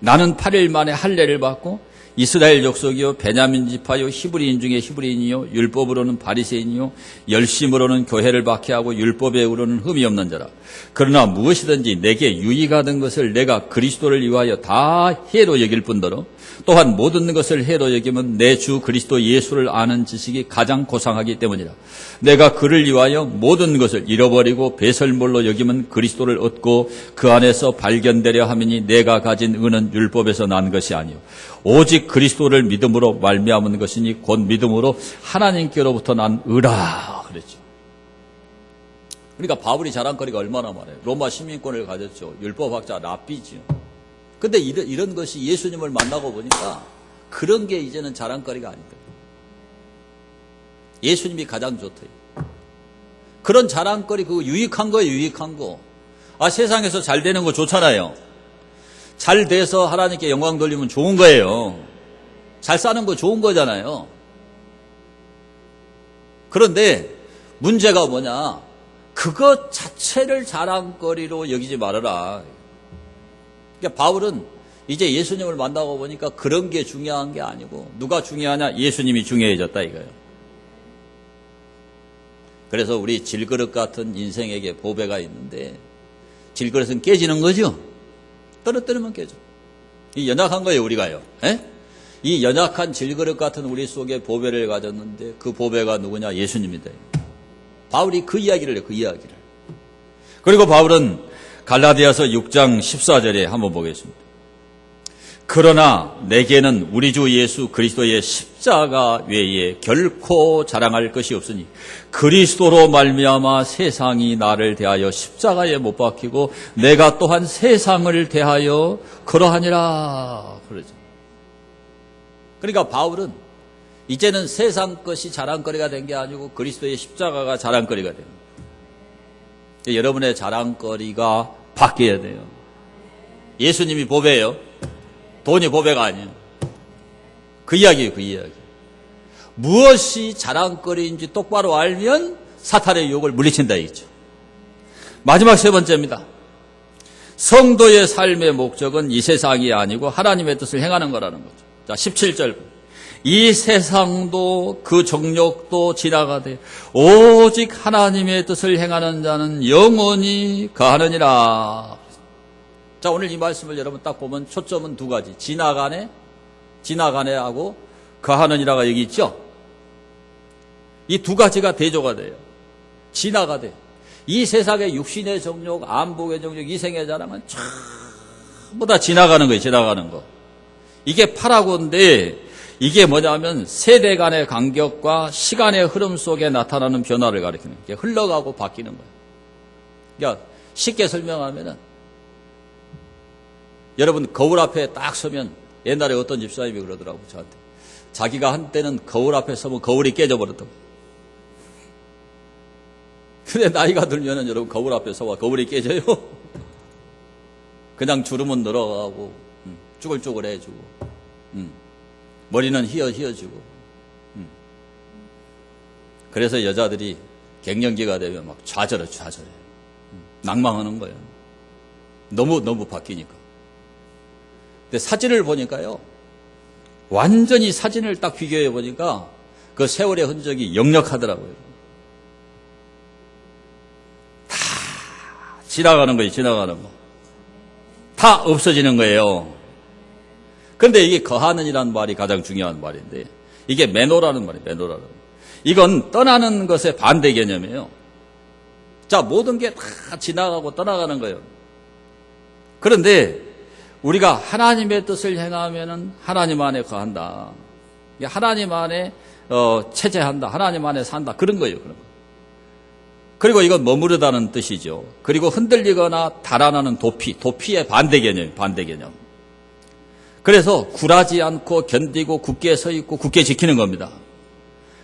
나는 8일 만에 할례를 받고 이스라엘 족속이요 베냐민 지파요 히브리인 중에 히브리인이요 율법으로는 바리새인이요 열심으로는 교회를 박해하고 율법에 의로는 흠이 없는 자라. 그러나 무엇이든지 내게 유익하던 것을 내가 그리스도를 위하여 다 해로 여길 뿐더러 또한 모든 것을 해로 여기면 내 주 그리스도 예수를 아는 지식이 가장 고상하기 때문이라. 내가 그를 위하여 모든 것을 잃어버리고 배설물로 여기면 그리스도를 얻고 그 안에서 발견되려 하미니 내가 가진 의는 율법에서 난 것이 아니요 오직 그리스도를 믿음으로 말미암은 것이니 곧 믿음으로 하나님께로부터 난 의라 그랬죠. 그러니까 바울이 자랑거리가 얼마나 많아요. 로마 시민권을 가졌죠. 율법학자 랍비지요. 근데 이런 것이 예수님을 만나고 보니까 그런 게 이제는 자랑거리가 아니다. 예수님이 가장 좋대요. 그런 자랑거리 그거 유익한 거예요. 유익한 거. 아 세상에서 잘 되는 거 좋잖아요. 잘 돼서 하나님께 영광 돌리면 좋은 거예요. 잘 사는 거 좋은 거잖아요. 그런데 문제가 뭐냐? 그것 자체를 자랑거리로 여기지 말아라. 그러니까 바울은 이제 예수님을 만나고 보니까 그런 게 중요한 게 아니고 누가 중요하냐? 예수님이 중요해졌다 이거예요. 그래서 우리 질그릇 같은 인생에게 보배가 있는데 질그릇은 깨지는 거죠. 떨어뜨리면 깨져. 이 연약한 거예요 우리가요. 에? 이 연약한 질그릇 같은 우리 속에 보배를 가졌는데 그 보배가 누구냐? 예수님이다. 바울이 그 이야기를 해요. 그 이야기를. 그리고 바울은 갈라디아서 6장 14절에 한번 보겠습니다. 그러나 내게는 우리 주 예수 그리스도의 십자가 외에 결코 자랑할 것이 없으니 그리스도로 말미암아 세상이 나를 대하여 십자가에 못 박히고 내가 또한 세상을 대하여 그러하니라 그러죠. 그러니까 바울은 이제는 세상 것이 자랑거리가 된 게 아니고 그리스도의 십자가가 자랑거리가 됩니다. 여러분의 자랑거리가 바뀌어야 돼요. 예수님이 보배예요. 돈이 보배가 아니에요. 그 이야기예요. 그 이야기. 무엇이 자랑거리인지 똑바로 알면 사탄의 유혹을 물리친다 이거죠. 마지막 세 번째입니다. 성도의 삶의 목적은 이 세상이 아니고 하나님의 뜻을 행하는 거라는 거죠. 자, 17절. 이 세상도 그 정욕도 지나가되 오직 하나님의 뜻을 행하는 자는 영원히 거하느니라. 자, 오늘 이 말씀을 여러분 딱 보면 초점은 두 가지. 지나가네 하고 거하느니라가 여기 있죠. 이 두 가지가 대조가 돼요. 지나가되 이 세상의 육신의 정욕, 안목의 정욕, 이생의 자랑은 전부 다 지나가는 거예요. 지나가는 거. 이게 파라고인데 이게 뭐냐면 세대 간의 간격과 시간의 흐름 속에 나타나는 변화를 가리키는 거예요. 흘러가고 바뀌는 거예요. 그러니까 쉽게 설명하면은 여러분 거울 앞에 딱 서면 옛날에 어떤 집사님이 그러더라고 저한테. 자기가 한때는 거울 앞에 서면 거울이 깨져버렸다고. 근데 나이가 들면은 여러분 거울 앞에 서와 거울이 깨져요. 그냥 주름은 늘어가고 쭈글쭈글해지고 머리는 휘어지고. 그래서 여자들이 갱년기가 되면 막 좌절해. 낭망하는 거예요. 너무 바뀌니까. 근데 사진을 보니까요, 완전히 사진을 딱 비교해 보니까 그 세월의 흔적이 역력하더라고요. 다 지나가는 거예요, 지나가는 거. 다 없어지는 거예요. 그런데 이게 거하는이라는 말이 가장 중요한 말인데, 이게 매노라는 말이에요, 매노라는 말. 이건 떠나는 것의 반대 개념이에요. 자, 모든 게 다 지나가고 떠나가는 거예요. 그런데 우리가 하나님의 뜻을 행하면은 하나님 안에 거한다. 하나님 안에 체제한다. 하나님 안에 산다. 그런 거예요. 그런 거. 그리고 이건 머무르다는 뜻이죠. 그리고 흔들리거나 달아나는 도피의 반대 개념이에요. 반대 개념. 그래서 굴하지 않고 견디고 굳게 서 있고 굳게 지키는 겁니다.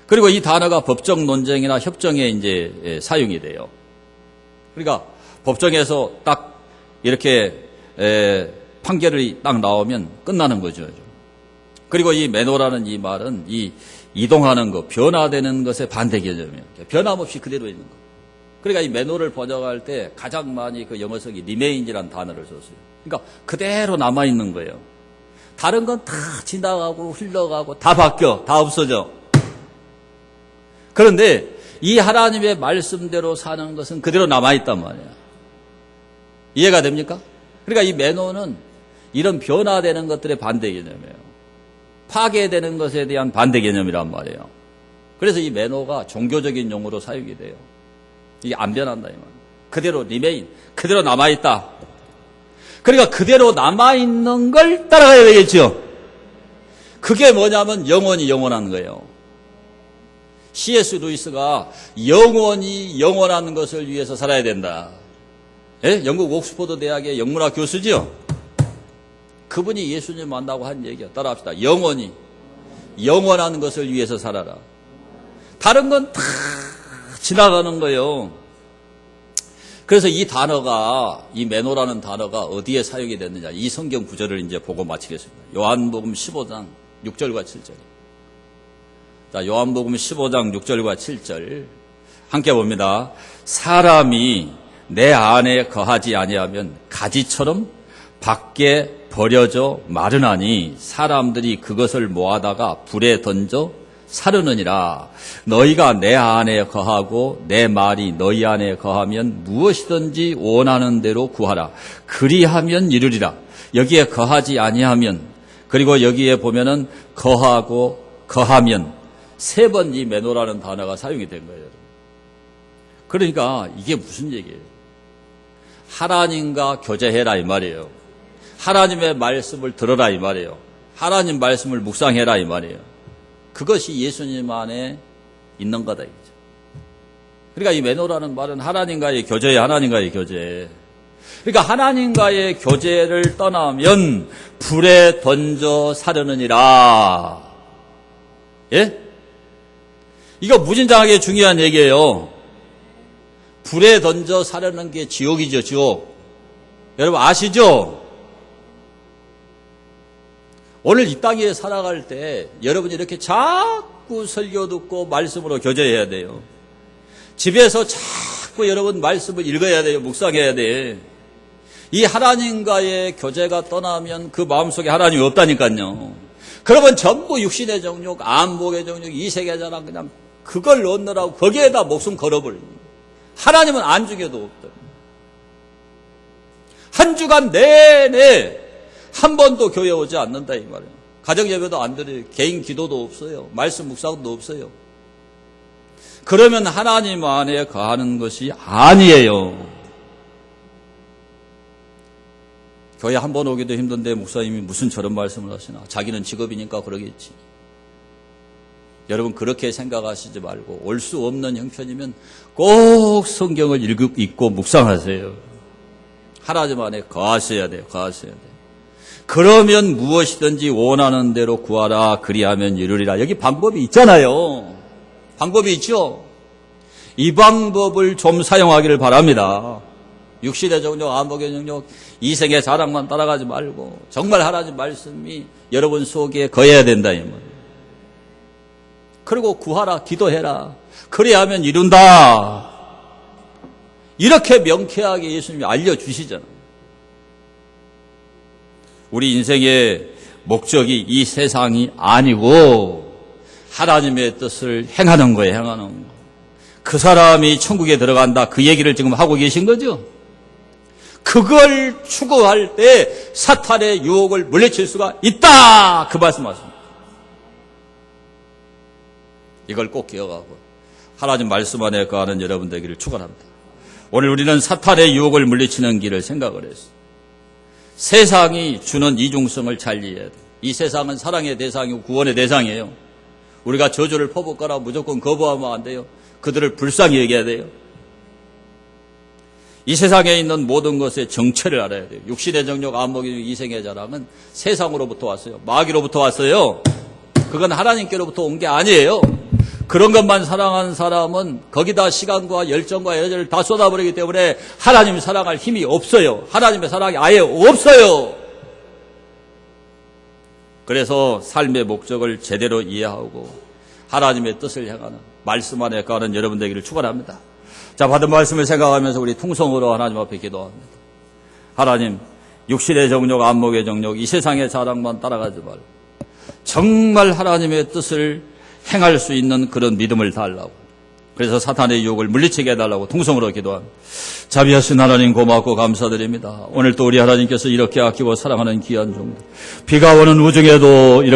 그리고 이 단어가 법정 논쟁이나 협정에 이제 사용이 돼요. 그러니까 법정에서 딱 이렇게 판결이 딱 나오면 끝나는 거죠. 그리고 이 매노라는 이 말은 이 이동하는 것, 변화되는 것의 반대 개념이에요. 변함없이 그대로 있는 거. 그러니까 이 매노를 번역할 때 가장 많이 그 영어석이 remain이라는 단어를 썼어요. 그러니까 그대로 남아있는 거예요. 다른 건 다 지나가고 흘러가고 다 바뀌어, 다 없어져. 그런데 이 하나님의 말씀대로 사는 것은 그대로 남아있단 말이에요. 이해가 됩니까? 그러니까 이 매노는 이런 변화되는 것들의 반대 개념이에요. 파괴되는 것에 대한 반대 개념이란 말이에요. 그래서 이 매노가 종교적인 용어로 사용이 돼요. 이게 안 변한다 이 말이에요. 그대로 remain, 그대로 남아있다. 그러니까 그대로 남아있는 걸 따라가야 되겠죠. 그게 뭐냐면 영원히 영원한 거예요. C.S. 루이스가 영원히 영원한 것을 위해서 살아야 된다. 예? 영국 옥스퍼드 대학의 영문학 교수죠. 그분이 예수님 만나고 한 얘기야. 따라합시다. 영원히 영원한 것을 위해서 살아라. 다른 건 다 지나가는 거예요. 그래서 이 단어가, 이 매노라는 단어가 어디에 사용이 됐느냐. 이 성경 구절을 이제 보고 마치겠습니다. 요한복음 15장 6절과 7절. 자, 요한복음 15장 6절과 7절. 함께 봅니다. 사람이 내 안에 거하지 아니하면 가지처럼 밖에 버려져 마르나니 사람들이 그것을 모아다가 불에 던져 사르느니라. 너희가 내 안에 거하고 내 말이 너희 안에 거하면 무엇이든지 원하는 대로 구하라. 그리하면 이루리라. 여기에 거하지 아니하면, 그리고 여기에 보면은 거하고 거하면 세 번 이 매노라는 단어가 사용이 된 거예요. 그러니까 이게 무슨 얘기예요? 하나님과 교제해라 이 말이에요. 하나님의 말씀을 들어라 이 말이에요. 하나님 말씀을 묵상해라 이 말이에요. 그것이 예수님 안에 있는 거다 이거죠. 그러니까 이 매노라는 말은 하나님과의 교제예요. 하나님과의 교제. 그러니까 하나님과의 교제를 떠나면 불에 던져 사려느니라. 예? 이거 무진장하게 중요한 얘기예요. 불에 던져 사려는 게 지옥이죠, 지옥. 여러분 아시죠? 오늘 이 땅에 살아갈 때 여러분이 이렇게 자꾸 설교 듣고 말씀으로 교제해야 돼요. 집에서 자꾸 여러분 말씀을 읽어야 돼요. 묵상해야 돼. 이 하나님과의 교제가 떠나면 그 마음속에 하나님이 없다니까요. 그러면 전부 육신의 정욕, 안목의 정욕, 이색의 자랑 그냥 그걸 얻느라고 거기에다 목숨 걸어버립니다. 하나님은 안중에도 없다. 한 주간 내내 한 번도 교회 오지 않는다 이 말이에요. 가정 예배도 안 드려요. 개인 기도도 없어요. 말씀 묵상도 없어요. 그러면 하나님 안에 거하는 것이 아니에요. 교회 한 번 오기도 힘든데 목사님이 무슨 저런 말씀을 하시나. 자기는 직업이니까 그러겠지. 여러분 그렇게 생각하시지 말고 올 수 없는 형편이면 꼭 성경을 읽고 묵상하세요. 하나님 안에 거하셔야 돼요. 거하셔야 돼요. 그러면 무엇이든지 원하는 대로 구하라. 그리하면 이루리라. 여기 방법이 있잖아요. 방법이 있죠. 이 방법을 좀 사용하기를 바랍니다. 육신의 정욕, 안목의 정욕, 이생의 자랑만 따라가지 말고 정말 하나님 말씀이 여러분 속에 거해야 된다 이 말이에요. 그리고 구하라, 기도해라. 그래야만 이룬다. 이렇게 명쾌하게 예수님이 알려주시잖아요. 우리 인생의 목적이 이 세상이 아니고 하나님의 뜻을 행하는 거예요. 행하는 거. 그 사람이 천국에 들어간다. 그 얘기를 지금 하고 계신 거죠. 그걸 추구할 때 사탄의 유혹을 물리칠 수가 있다. 그 말씀하십니다. 이걸 꼭 기억하고 하나님 말씀 안에 거하는 여러분 되기를 축원합니다. 오늘 우리는 사탄의 유혹을 물리치는 길을 생각을 했어요. 세상이 주는 이중성을 잘 이해해야 돼요. 이 세상은 사랑의 대상이고 구원의 대상이에요. 우리가 저주를 퍼붓거나 무조건 거부하면 안 돼요. 그들을 불쌍히 여겨야 돼요. 이 세상에 있는 모든 것의 정체를 알아야 돼요. 육신의 정욕, 안목의 정욕, 이생의 자랑은 세상으로부터 왔어요. 마귀로부터 왔어요. 그건 하나님께로부터 온 게 아니에요. 그런 것만 사랑하는 사람은 거기다 시간과 열정과 에너지를 다 쏟아버리기 때문에 하나님 사랑할 힘이 없어요. 하나님의 사랑이 아예 없어요. 그래서 삶의 목적을 제대로 이해하고 하나님의 뜻을 향하는 말씀 안에 가는 여러분 되기를 축원합니다. 자, 받은 말씀을 생각하면서 우리 통성으로 하나님 앞에 기도합니다. 하나님, 육신의 정욕, 안목의 정욕, 이 세상의 자랑만 따라가지 말고 정말 하나님의 뜻을 행할 수 있는 그런 믿음을 달라고, 그래서 사탄의 유혹을 물리치게 해달라고 통성으로 기도합니다. 자비하신 하나님 고맙고 감사드립니다. 오늘 또 우리 하나님께서 이렇게 아끼고 사랑하는 귀한 종들, 비가 오는 우중에도 이렇게